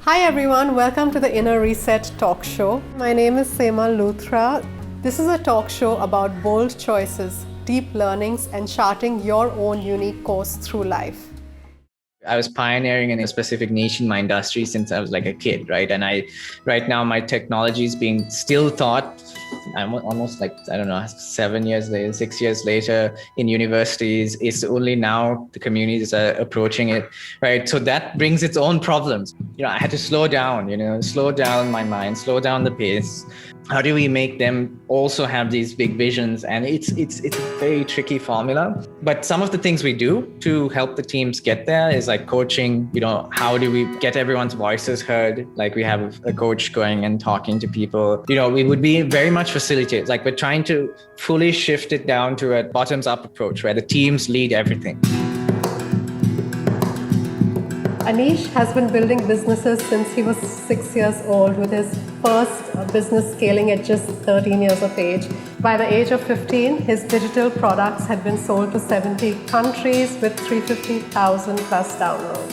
Hi everyone, welcome to the Inner Reset talk show. My name is Semal. This is a talk show about bold choices, deep learnings, and charting your own unique course through life. I was pioneering in a specific niche in my industry since I was like a kid, right? And right now my technology is being still taught. I'm almost like, I don't know, 7 years later, 6 years later in universities. It's only now the communities are approaching it, right? So that brings its own problems. I had to slow down my mind, slow down the pace. How do we make them also have these big visions? And it's a very tricky formula. But some of the things we do to help the teams get there is like coaching. How do we get everyone's voices heard? Like we have a coach going and talking to people. We would be very much facilitated. Like we're trying to fully shift it down to a bottoms-up approach where the teams lead everything. Anish has been building businesses since he was 6 years old, with his first business scaling at just 13 years of age. By the age of 15, his digital products had been sold to 70 countries with 350,000 plus downloads.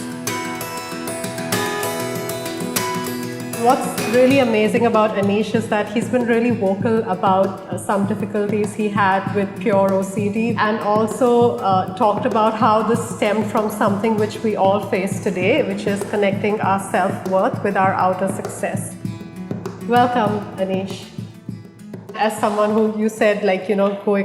What's really amazing about Anish is that he's been really vocal about some difficulties he had with pure OCD, and also talked about how this stemmed from something which we all face today, which is connecting our self-worth with our outer success. Welcome, Anish. As someone who you said,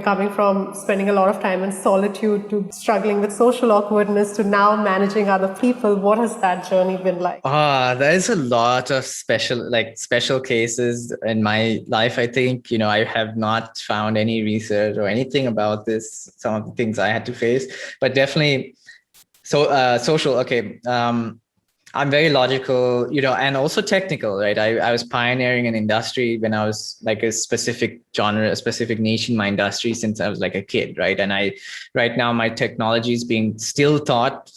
coming from spending a lot of time in solitude to struggling with social awkwardness to now managing other people, what has that journey been like? There's a lot of special cases in my life. I think, I have not found any research or anything about this, some of the things I had to face, but definitely social. Okay. I'm very logical, and also technical, right? I was pioneering an industry when I was like a specific genre, a specific niche in my industry since I was like a kid, right? And right now my technology is being still taught.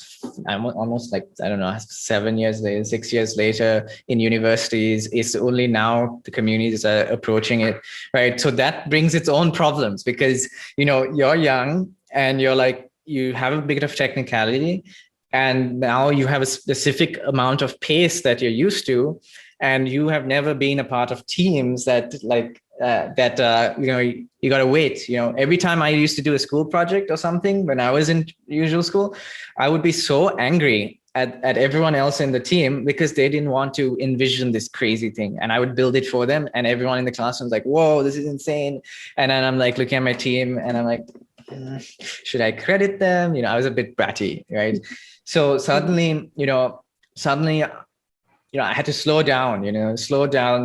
I'm almost like, I don't know, 7 years later, 6 years later in universities. It's only now the communities are approaching it, right? So that brings its own problems because, you're young and you have a bit of technicality. And now you have a specific amount of pace that you're used to, and you have never been a part of teams that you got to wait. Every time I used to do a school project or something, when I was in usual school, I would be so angry at everyone else in the team because they didn't want to envision this crazy thing. And I would build it for them. And everyone in the classroom was like, whoa, this is insane. And then I'm like looking at my team and I'm like, should I credit them? I was a bit bratty, right? So suddenly, I had to slow down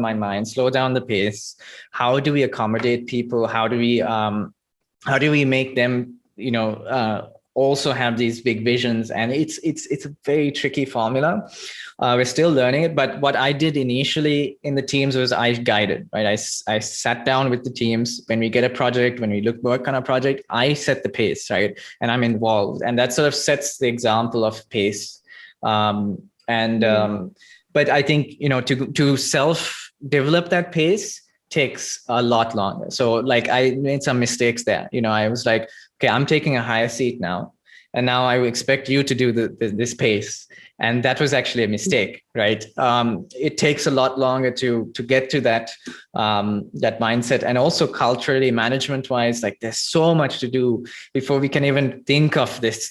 my mind, slow down the pace. How do we accommodate people? How do we make them, also have these big visions? And it's a very tricky formula. We're still learning it. But what I did initially in the teams was I guided, right? I sat down with the teams. When we get a project, when we work on a project, I set the pace, right? And I'm involved. And that sort of sets the example of pace. But I think, to self-develop that pace takes a lot longer. So I made some mistakes there. I was like, okay, I'm taking a higher seat now. And now I expect you to do this pace. And that was actually a mistake, right? It takes a lot longer to get to that mindset. And also culturally, management-wise, there's so much to do before we can even think of this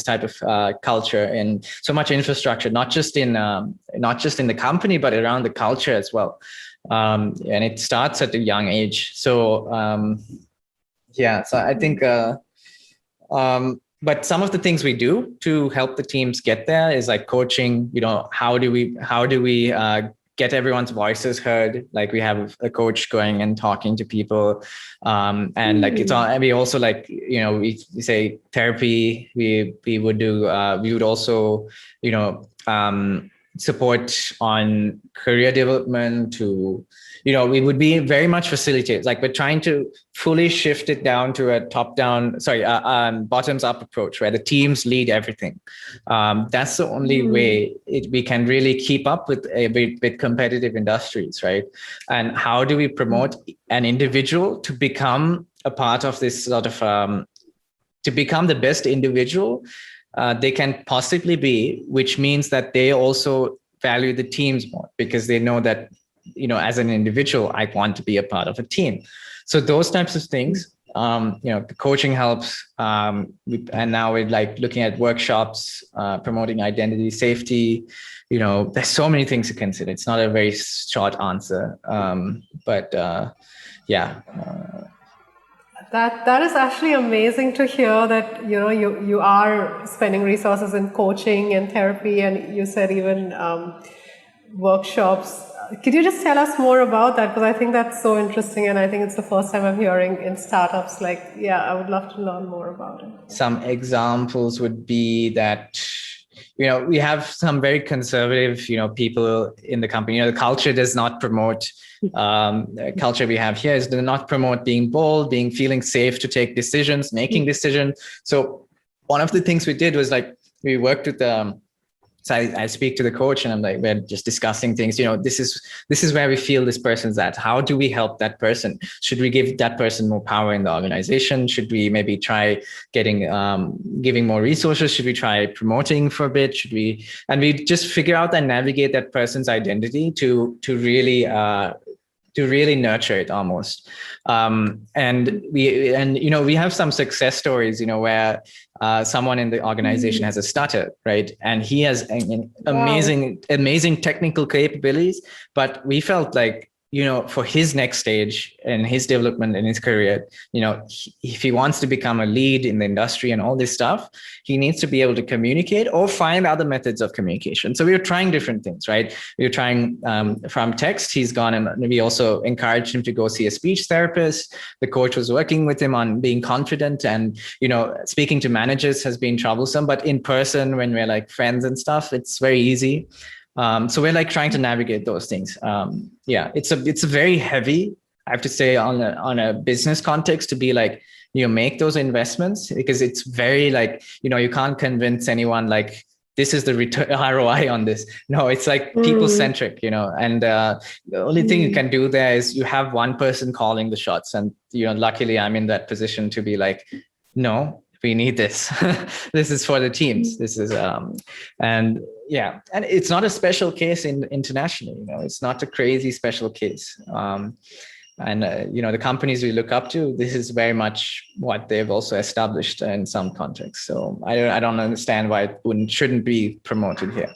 type of culture, and so much infrastructure, not just in the company, but around the culture as well. And it starts at a young age. So so I think. But some of the things we do to help the teams get there is like coaching. How do we get everyone's voices heard? Like we have a coach going and talking to people, and it's all. And we also we say therapy. We would also support on career development to. We would be very much facilitated. Like we're trying to fully shift it down to a bottoms-up approach where the teams lead everything. That's the only way we can really keep up with competitive industries, right? And how do we promote an individual to become a part of this sort of to become the best individual they can possibly be, which means that they also value the teams more because they know that, as an individual, I want to be a part of a team. So those types of things, the coaching helps. And now we're like looking at workshops, promoting identity, safety. There's so many things to consider. It's not a very short answer, but yeah. That is actually amazing to hear that you are spending resources in coaching and therapy, and you said even workshops. Could you just tell us more about that? Because I think that's so interesting, and I think it's the first time I'm hearing in startups. I would love to learn more about it. Some examples would be that, we have some very conservative, people in the company. The culture does not promote, culture we have here does not promote being bold, feeling safe to take decisions, making decisions. So one of the things we did was we worked with so I speak to the coach and I'm like, we're just discussing things, this is where we feel this person's at. How do we help that person? Should we give that person more power in the organization? Should we maybe try giving more resources? Should we try promoting for a bit? And we just figure out and navigate that person's identity to really nurture it almost. And we have some success stories, where someone in the organization has a stutter, right? And he has amazing technical capabilities, but we felt like, for his next stage and his development in his career, if he wants to become a lead in the industry and all this stuff, he needs to be able to communicate or find other methods of communication. So we were trying different things, right? We were trying from text. He's gone, and we also encouraged him to go see a speech therapist. The coach was working with him on being confident, and, speaking to managers has been troublesome, but in person, when we're friends and stuff, it's very easy. So we're trying to navigate those things. It's a very heavy, I have to say, on a business context to be make those investments, because it's very you can't convince anyone this is the return ROI on this. No, it's people centric, and the only thing you can do there is you have one person calling the shots, and luckily I'm in that position to be no, we need this. This is for the teams. This is and it's not a special case internationally. It's not a crazy special case. And the companies we look up to, this is very much what they've also established in some contexts. So I don't understand why it shouldn't be promoted here.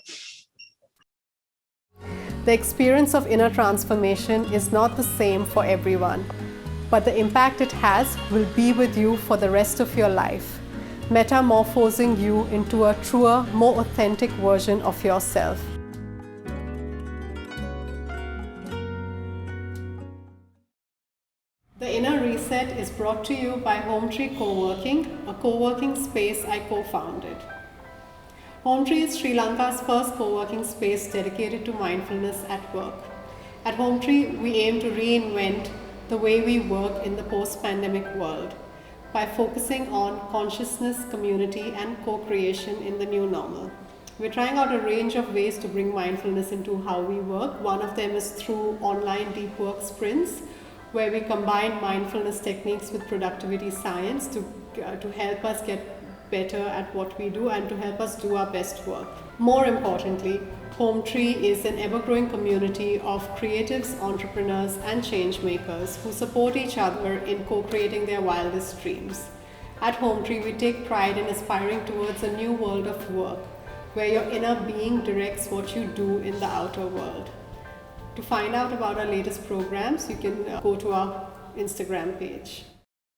The experience of inner transformation is not the same for everyone, but the impact it has will be with you for the rest of your life, metamorphosing you into a truer, more authentic version of yourself. The Inner Reset is brought to you by HomeTree Coworking, a co-working space I co-founded. HomeTree is Sri Lanka's first co-working space dedicated to mindfulness at work. At HomeTree, we aim to reinvent the way we work in the post-pandemic world by focusing on consciousness, community, and co-creation in the new normal. We're trying out a range of ways to bring mindfulness into how we work. One of them is through online deep work sprints, where we combine mindfulness techniques with productivity science to help us get better at what we do and to help us do our best work. More importantly, HomeTree is an ever-growing community of creatives, entrepreneurs, and change makers who support each other in co-creating their wildest dreams. At HomeTree, we take pride in aspiring towards a new world of work, where your inner being directs what you do in the outer world. To find out about our latest programs, you can go to our Instagram page.